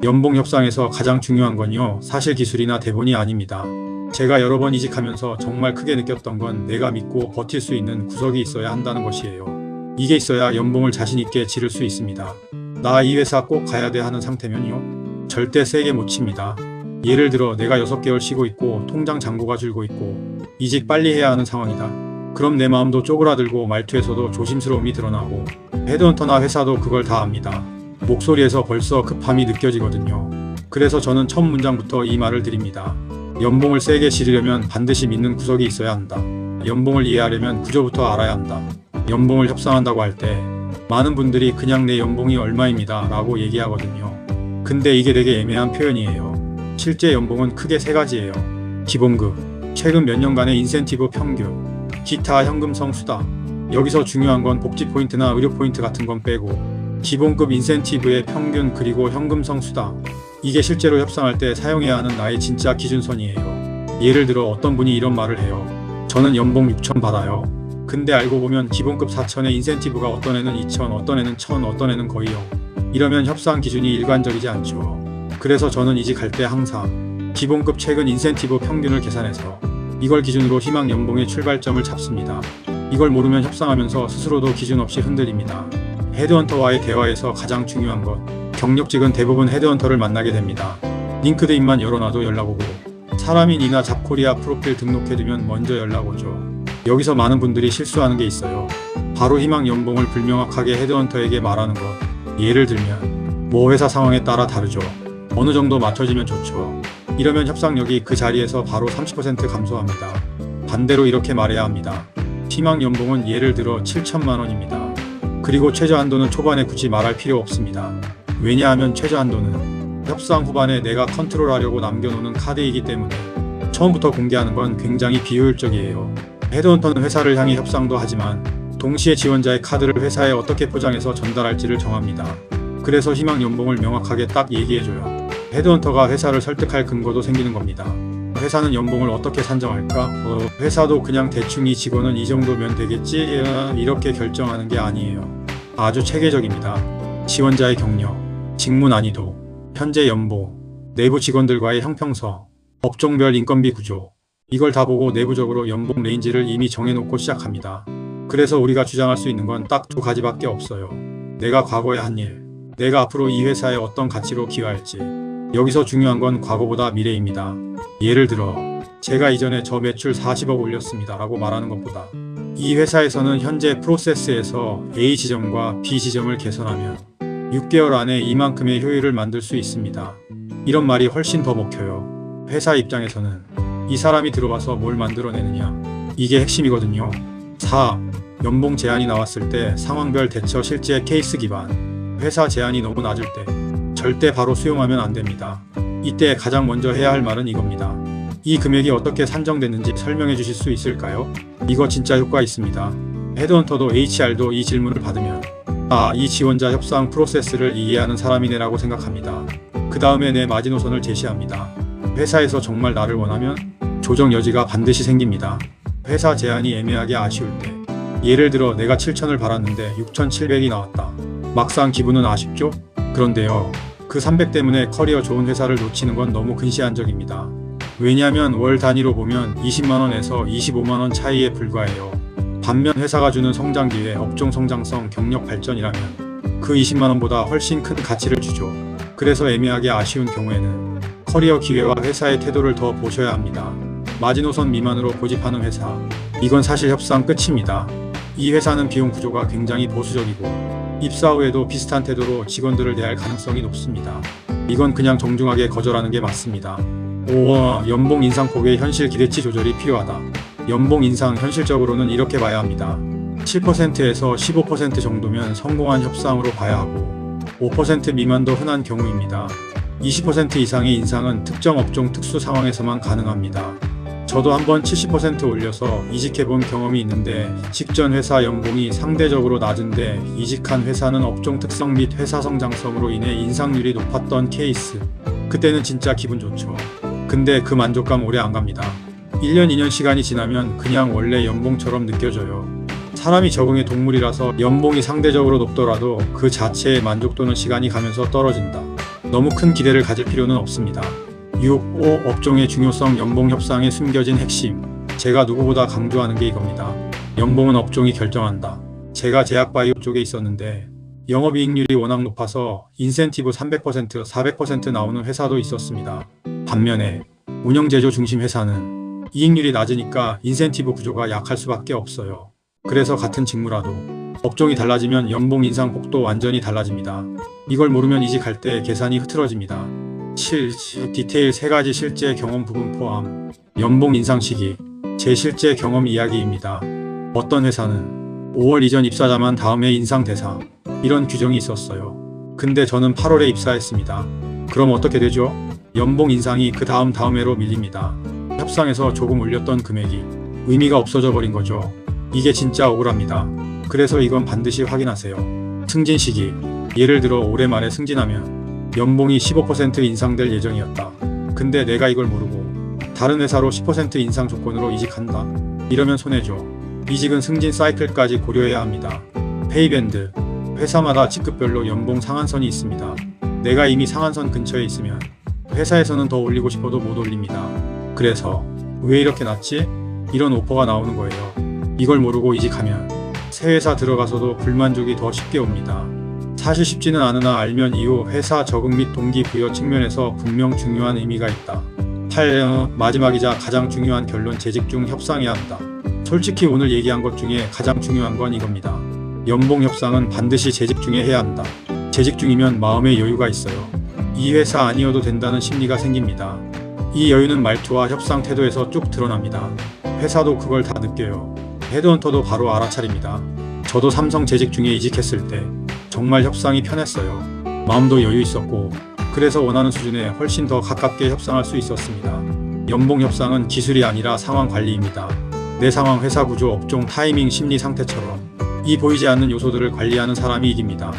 연봉 협상에서 가장 중요한 건요, 사실 기술이나 대본이 아닙니다. 제가 여러 번 이직하면서 정말 크게 느꼈던 건 내가 믿고 버틸 수 있는 구석이 있어야 한다는 것이에요. 이게 있어야 연봉을 자신 있게 지를 수 있습니다. 나 이 회사 꼭 가야 돼 하는 상태면요, 절대 세게 못 칩니다. 예를 들어 내가 6개월 쉬고 있고 통장 잔고가 줄고 있고 이직 빨리 해야 하는 상황이다. 그럼 내 마음도 쪼그라들고 말투에서도 조심스러움이 드러나고, 헤드헌터나 회사도 그걸 다 압니다. 목소리에서 벌써 급함이 느껴지거든요. 그래서 저는 첫 문장부터 이 말을 드립니다. 연봉을 세게 지르려면 반드시 믿는 구석이 있어야 한다. 연봉을 이해하려면 구조부터 알아야 한다. 연봉을 협상한다고 할 때 많은 분들이 그냥 내 연봉이 얼마입니다 라고 얘기하거든요. 근데 이게 되게 애매한 표현이에요. 실제 연봉은 크게 세 가지예요. 기본급, 최근 몇 년간의 인센티브 평균, 기타 현금성 수당. 여기서 중요한 건 복지 포인트나 의료 포인트 같은 건 빼고 기본급 인센티브의 평균 그리고 현금성 수당, 이게 실제로 협상할 때 사용해야 하는 나의 진짜 기준선이에요. 예를 들어 어떤 분이 이런 말을 해요. 저는 연봉 6천 받아요. 근데 알고 보면 기본급 4천에 인센티브가 어떤 애는 2천, 어떤 애는 1천, 어떤 애는 거의 0. 이러면 협상 기준이 일관적이지 않죠. 그래서 저는 이직할 때 항상 기본급 최근 인센티브 평균을 계산해서 이걸 기준으로 희망 연봉의 출발점을 잡습니다. 이걸 모르면 협상하면서 스스로도 기준 없이 흔들립니다. 헤드헌터와의 대화에서 가장 중요한 건, 경력직은 대부분 헤드헌터를 만나게 됩니다. 링크드인만 열어놔도 연락 오고, 사람인이나 잡코리아 프로필 등록해두면 먼저 연락 오죠. 여기서 많은 분들이 실수하는 게 있어요. 바로 희망 연봉을 불명확하게 헤드헌터에게 말하는 것. 예를 들면 뭐 회사 상황에 따라 다르죠. 어느 정도 맞춰지면 좋죠. 이러면 협상력이 그 자리에서 바로 30% 감소합니다. 반대로 이렇게 말해야 합니다. 희망 연봉은 예를 들어 7천만 원입니다. 그리고 최저한도는 초반에 굳이 말할 필요 없습니다. 왜냐하면 최저한도는 협상 후반에 내가 컨트롤하려고 남겨놓는 카드이기 때문에 처음부터 공개하는 건 굉장히 비효율적이에요. 헤드헌터는 회사를 향해 협상도 하지만 동시에 지원자의 카드를 회사에 어떻게 포장해서 전달할지를 정합니다. 그래서 희망 연봉을 명확하게 딱 얘기해줘요. 헤드헌터가 회사를 설득할 근거도 생기는 겁니다. 회사는 연봉을 어떻게 산정할까? 회사도 그냥 대충 이 직원은 이 정도면 되겠지? 이렇게 결정하는 게 아니에요. 아주 체계적입니다. 지원자의 경력, 직무 난이도, 현재 연봉, 내부 직원들과의 형평성, 업종별 인건비 구조, 이걸 다 보고 내부적으로 연봉 레인지를 이미 정해놓고 시작합니다. 그래서 우리가 주장할 수 있는 건 딱 두 가지밖에 없어요. 내가 과거에 한 일, 내가 앞으로 이 회사에 어떤 가치로 기여할지. 여기서 중요한 건 과거보다 미래입니다. 예를 들어 제가 이전에 저 매출 40억 올렸습니다 라고 말하는 것보다 이 회사에서는 현재 프로세스에서 A 지점과 B 지점을 개선하면 6개월 안에 이만큼의 효율을 만들 수 있습니다. 이런 말이 훨씬 더 먹혀요. 회사 입장에서는 이 사람이 들어와서 뭘 만들어내느냐, 이게 핵심이거든요. 4. 연봉 제한이 나왔을 때 상황별 대처 실제 케이스 기반. 회사 제한이 너무 낮을 때 절대 바로 수용하면 안 됩니다. 이때 가장 먼저 해야 할 말은 이겁니다. 이 금액이 어떻게 산정됐는지 설명해 주실 수 있을까요? 이거 진짜 효과 있습니다. 헤드헌터도 HR도 이 질문을 받으면 이 지원자 협상 프로세스를 이해하는 사람이네 라고 생각합니다. 그 다음에 내 마지노선을 제시합니다. 회사에서 정말 나를 원하면 조정 여지가 반드시 생깁니다. 회사 제한이 애매하게 아쉬울 때, 예를 들어 내가 7천을 받았는데 6,700이 나왔다. 막상 기분은 아쉽죠? 그런데요, 그 300 때문에 커리어 좋은 회사를 놓치는 건 너무 근시안적입니다. 왜냐하면 월 단위로 보면 20만원에서 25만원 차이에 불과해요. 반면 회사가 주는 성장 기회, 업종 성장성, 경력 발전이라면 그 20만원보다 훨씬 큰 가치를 주죠. 그래서 애매하게 아쉬운 경우에는 커리어 기회와 회사의 태도를 더 보셔야 합니다. 마지노선 미만으로 고집하는 회사, 이건 사실 협상 끝입니다. 이 회사는 비용 구조가 굉장히 보수적이고 입사 후에도 비슷한 태도로 직원들을 대할 가능성이 높습니다. 이건 그냥 정중하게 거절하는 게 맞습니다. 5. 연봉 인상폭의 현실 기대치 조절이 필요하다. 연봉 인상 현실적으로는 이렇게 봐야 합니다. 7%에서 15% 정도면 성공한 협상으로 봐야 하고 5% 미만도 흔한 경우입니다. 20% 이상의 인상은 특정 업종 특수 상황에서만 가능합니다. 저도 한번 70% 올려서 이직해본 경험이 있는데 직전 회사 연봉이 상대적으로 낮은데 이직한 회사는 업종 특성 및 회사 성장성으로 인해 인상률이 높았던 케이스. 그때는 진짜 기분 좋죠. 근데 그 만족감 오래 안 갑니다. 1년 2년 시간이 지나면 그냥 원래 연봉처럼 느껴져요. 사람이 적응의 동물이라서 연봉이 상대적으로 높더라도 그 자체의 만족도는 시간이 가면서 떨어진다. 너무 큰 기대를 가질 필요는 없습니다. 6. 5. 업종의 중요성. 연봉 협상의 숨겨진 핵심. 제가 누구보다 강조하는 게 이겁니다. 연봉은 업종이 결정한다. 제가 제약바이오 쪽에 있었는데 영업이익률이 워낙 높아서 인센티브 300%, 400% 나오는 회사도 있었습니다. 반면에 운영제조 중심 회사는 이익률이 낮으니까 인센티브 구조가 약할 수밖에 없어요. 그래서 같은 직무라도 업종이 달라지면 연봉 인상 폭도 완전히 달라집니다. 이걸 모르면 이직할 때 계산이 흐트러집니다. 7. 디테일 3가지 실제 경험 부분 포함. 연봉 인상 시기. 제 실제 경험 이야기입니다. 어떤 회사는 5월 이전 입사자만 다음해 인상 대상, 이런 규정이 있었어요. 근데 저는 8월에 입사했습니다. 그럼 어떻게 되죠? 연봉 인상이 그 다음 해로 밀립니다. 협상에서 조금 올렸던 금액이 의미가 없어져 버린 거죠. 이게 진짜 억울합니다. 그래서 이건 반드시 확인하세요. 승진 시기. 예를 들어 올해 말에 승진하면 연봉이 15% 인상될 예정이었다. 근데 내가 이걸 모르고 다른 회사로 10% 인상 조건으로 이직한다. 이러면 손해죠. 이직은 승진 사이클까지 고려해야 합니다. 페이밴드. 회사마다 직급별로 연봉 상한선이 있습니다. 내가 이미 상한선 근처에 있으면 회사에서는 더 올리고 싶어도 못 올립니다. 그래서 왜 이렇게 낮지? 이런 오퍼가 나오는 거예요. 이걸 모르고 이직하면 새 회사 들어가서도 불만족이 더 쉽게 옵니다. 사실 쉽지는 않으나 알면 이후 회사 적응 및 동기부여 측면에서 분명 중요한 의미가 있다. 8. 마지막이자 가장 중요한 결론. 재직 중 협상해야 한다. 솔직히 오늘 얘기한 것 중에 가장 중요한 건 이겁니다. 연봉 협상은 반드시 재직 중에 해야 한다. 재직 중이면 마음의 여유가 있어요. 이 회사 아니어도 된다는 심리가 생깁니다. 이 여유는 말투와 협상 태도에서 쭉 드러납니다. 회사도 그걸 다 느껴요. 헤드헌터도 바로 알아차립니다. 저도 삼성 재직 중에 이직했을 때 정말 협상이 편했어요. 마음도 여유 있었고, 그래서 원하는 수준에 훨씬 더 가깝게 협상할 수 있었습니다. 연봉 협상은 기술이 아니라 상황 관리입니다. 내 상황, 회사 구조, 업종, 타이밍, 심리 상태처럼 이 보이지 않는 요소들을 관리하는 사람이 이깁니다.